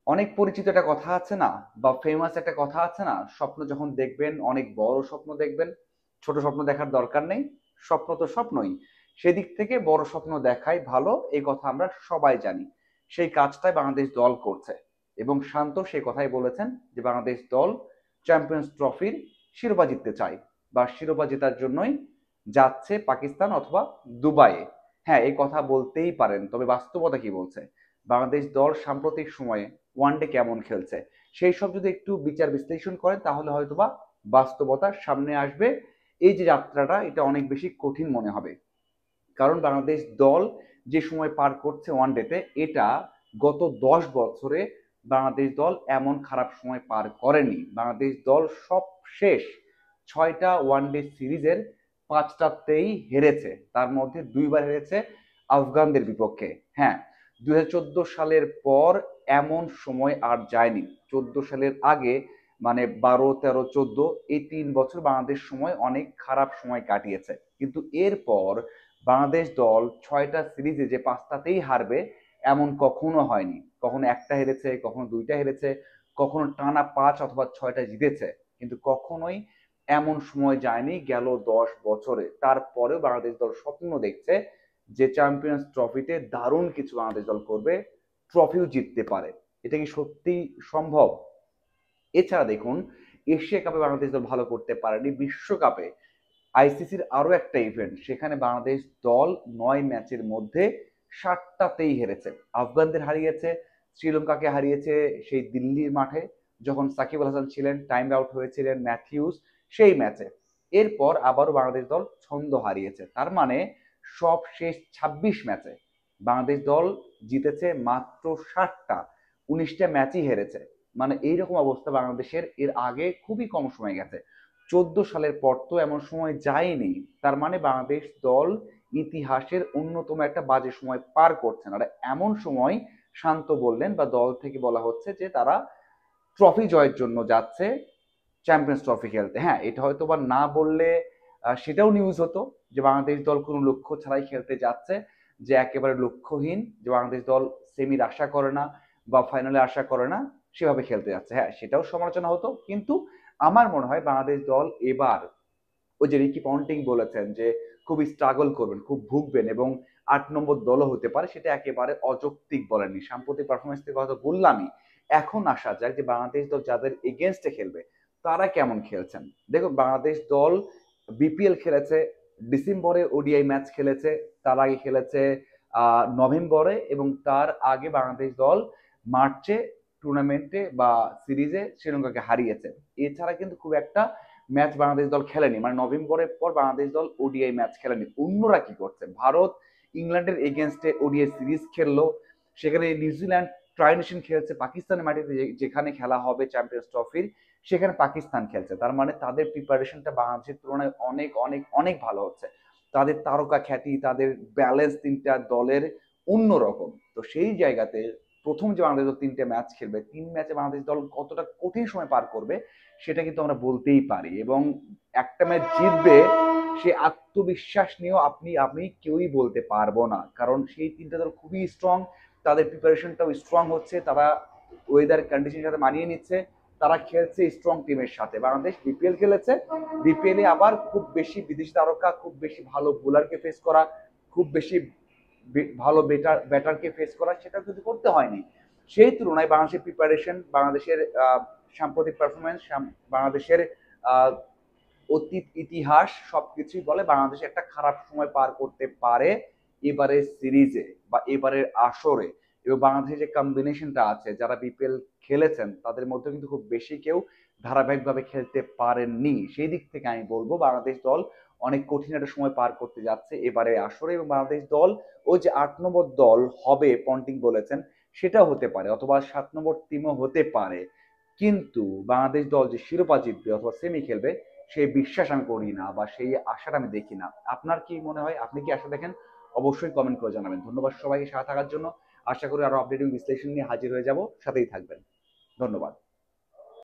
অনেক পরিচিত একটা কথা আছে না, বা ফেমাস একটা কথা আছে না, স্বপ্ন যখন দেখবেন অনেক বড় স্বপ্ন দেখবেন, ছোট স্বপ্ন দেখার দরকার নেই। স্বপ্ন তো স্বপ্নই, সেদিক থেকে বড় স্বপ্ন দেখাই ভালো, এই কথা আমরা সবাই জানি। সেই কাজটাই বাংলাদেশ দল করছে, এবং শান্ত সেই কথাই বলেছেন যে বাংলাদেশ দল চ্যাম্পিয়ন্স ট্রফির শিরোপা জিততে চায়, বা শিরোপা জেতার জন্যই যাচ্ছে পাকিস্তান অথবা দুবাইয়ে। হ্যাঁ, এই কথা বলতেই পারেন, তবে বাস্তবতা কি বলছে? বাংলাদেশ দল সাম্প্রতিক সময়ে ওয়ানডে কেমন খেলছে, সেই সব যদি একটু বিচার বিশ্লেষণ করেন তাহলে হয়তোবা বাস্তবতার সামনে আসবে। এই যে যাত্রাটা, এটা অনেক বেশি কঠিন মনে হবে। কারণ বাংলাদেশ দল যে সময় পার করছে ওয়ানডেতে, এটা গত 10 বছরে বাংলাদেশ দল এমন খারাপ সময় পার করেনি। বাংলাদেশ দল সব শেষ 6টা ওয়ানডে সিরিজের 5টাতেই হেরেছে, তার মধ্যে 2বার হেরেছে আফগানদের বিপক্ষে। হ্যাঁ, 2014 সালের পর এমন সময় আর যায়নি। 2014 সালের আগে, মানে 12, 13, 14, এই 3 বছর বাংলাদেশ সময় অনেক খারাপ সময় কাটিয়েছে। কিন্তু এরপর বাংলাদেশ দল 6টা সিরিজে যে 5টাতেই হারবে, এমন কখনো হয়নি। কখনো একটা হেরেছে, কখনো 2টা হেরেছে, কখনো টানা 5 অথবা 6টা জিতেছে। কিন্তু কখনোই এমন সময় যায়নি গেল 10 বছরে। তারপরেও বাংলাদেশ দল স্বপ্ন দেখছে যে চ্যাম্পিয়ন্স ট্রফিতে দারুণ কিছু বাংলাদেশ দল করবে, ট্রফিও জিততে পারে। এটা কি সত্যি সম্ভব? এছাড়া দেখুন, এশিয়া কাপে বাংলাদেশ দল ভালো করতে পারেনি। বিশ্বকাপে আইসিসির আরো একটা ইভেন্ট, সেখানে বাংলাদেশ দল 9 ম্যাচের মধ্যে 7টাতেই হেরেছে। আফগানদের হারিয়েছে, শ্রীলঙ্কাকে হারিয়েছে সেই দিল্লির মাঠে, যখন সাকিব আল হাসান ছিলেন, টাইম আউট হয়েছিলেন ম্যাথিউস সেই ম্যাচে। এরপর আবারও বাংলাদেশ দল ছন্দ হারিয়েছে। তার মানে সব শেষ 26 ম্যাচে বাংলাদেশ দল জিতেছে মাত্র 7টা, 19টা ম্যাচই হেরেছে। মানে এইরকম অবস্থা বাংলাদেশের এর আগে খুবই কম সময় গেছে। 14 সালের পর তো এমন সময় যায়নি। তার মানে বাংলাদেশ দল ইতিহাসের অন্যতম একটা বাজে সময় পার করছেন। আর এমন সময় শান্ত বললেন, বা দল থেকে বলা হচ্ছে যে তারা ট্রফি জয়ের জন্য যাচ্ছে চ্যাম্পিয়ন্স ট্রফি খেলতে। হ্যাঁ, এটা হয়তো বা না বললে সেটাও নিউজ হতো, যে বাংলাদেশ দল কোনো লক্ষ্য ছাড়াই খেলতে যাচ্ছে, যে একেবারে লক্ষ্যহীন, যে বাংলাদেশ দল সেমির আশা করে না বা ফাইনালে আশা করে না, সেভাবে খেলতে যাচ্ছে। হ্যাঁ, সেটাও সমালোচনা হতো। কিন্তু আমার মনে হয় বাংলাদেশ দল এবার, ওই যে রিকি পন্টিং বলেছেন যে খুবই স্ট্রাগল করবেন, খুব ভুগবেন, এবং 8 নম্বর দলও হতে পারে, সেটা একেবারে অযৌক্তিক বলেননি। সাম্প্রতিক পারফরমেন্স থেকে হয়তো বললামই। এখন আসা যাক যে বাংলাদেশ দল যাদের এগেনস্টে খেলবে তারা কেমন খেলছেন। দেখুন, বাংলাদেশ দল বিপিএল খেলেছে, ডিসেম্বরে ওডিআই ম্যাচ খেলেছে, তার আগে খেলেছে নভেম্বরে, এবং তার আগে বাংলাদেশ দল মার্চে টুর্নামেন্টে বা সিরিজে শ্রীলঙ্কাকে হারিয়েছে। এছাড়া কিন্তু খুব একটা ম্যাচ বাংলাদেশ দল খেলেনি। মানে নভেম্বরের পর বাংলাদেশ দল ওডিআই ম্যাচ খেলেনি। অন্যরা কি করছে? ভারত ইংল্যান্ডের এগেনস্টে ওডিআই সিরিজ খেললো, সেখানে নিউজিল্যান্ড ট্রাই নেশন খেলছে, পাকিস্তানের মাটিতে যেখানে খেলা হবে চ্যাম্পিয়ন্স ট্রফির, সেখানে পাকিস্তান খেলছে। তার মানে তাদের প্রিপারেশনটা বাংলাদেশের তুলনায় অনেক অনেক অনেক ভালো হচ্ছে। তাদের তারকা খ্যাতি, তাদের ব্যালেন্স তিনটা দলের অন্যরকম। তো সেই জায়গাতে প্রথম যে বাংলাদেশ দল 3টে ম্যাচ খেলবে, 3 ম্যাচে বাংলাদেশ দল কতটা কঠিন সময় পার করবে সেটা কিন্তু আমরা বলতেই পারি। এবং একটা ম্যাচ জিতবে, সে আত্মবিশ্বাস নিয়েও আপনি আমি কেউই বলতে পারবো না, কারণ সেই 3টে দল খুবই স্ট্রং। তাদের প্রিপারেশনটাও স্ট্রং হচ্ছে, তারা ওয়েদার কন্ডিশনের সাথে মানিয়ে নিচ্ছে, তারা খেলছে স্ট্রং টিমের সাথে। বাংলাদেশ বিপিএল খেলেছে, বিপিএল এ আবার খুব বেশি বিদেশি তারকা, খুব বেশি ভালো বোলারকে ফেস করা, খুব বেশি ভালো ব্যাটারকে ফেস করা, সেটা কিন্তু করতে হয়নি। সেই তুলনায় বাংলাদেশের প্রিপারেশন, বাংলাদেশের সাম্প্রতিক পারফরমেন্স, বাংলাদেশের আহ, অতীত ইতিহাস সবকিছুই বলে বাংলাদেশ একটা খারাপ সময় পার করতে পারে এবারের সিরিজে বা এবারের আসরে। এবং বাংলাদেশের যে কম্বিনেশনটা আছে, যারা বিপিএল খেলেছেন তাদের মধ্যে কিন্তু খুব বেশি কেউ ধারাবাহিকভাবে খেলতে পারেননি। সেই দিক থেকে আমি বলবো বাংলাদেশ দল অনেক কঠিন একটা সময় পার করতে যাচ্ছে এবারে আসরে। এবং বাংলাদেশ দল ওই যে 8 নম্বর দল হবে পন্টিং বলেছেন, সেটাও হতে পারে, অথবা 7 নম্বর টিমও হতে পারে। কিন্তু বাংলাদেশ দল যে শিরোপা জিতবে অথবা সেমি খেলবে, সেই বিশ্বাস আমি করি না, বা সেই আশাটা আমি দেখি না। আপনার কি মনে হয়? আপনি কি আশা দেখেন? অবশ্যই কমেন্ট করে জানাবেন। ধন্যবাদ সবাইকে সাথে থাকার জন্য। আশা করি আরো আপডেটিং বিশ্লেষণ নিয়ে হাজির হয়ে যাব, সাথেই থাকবেন। ধন্যবাদ।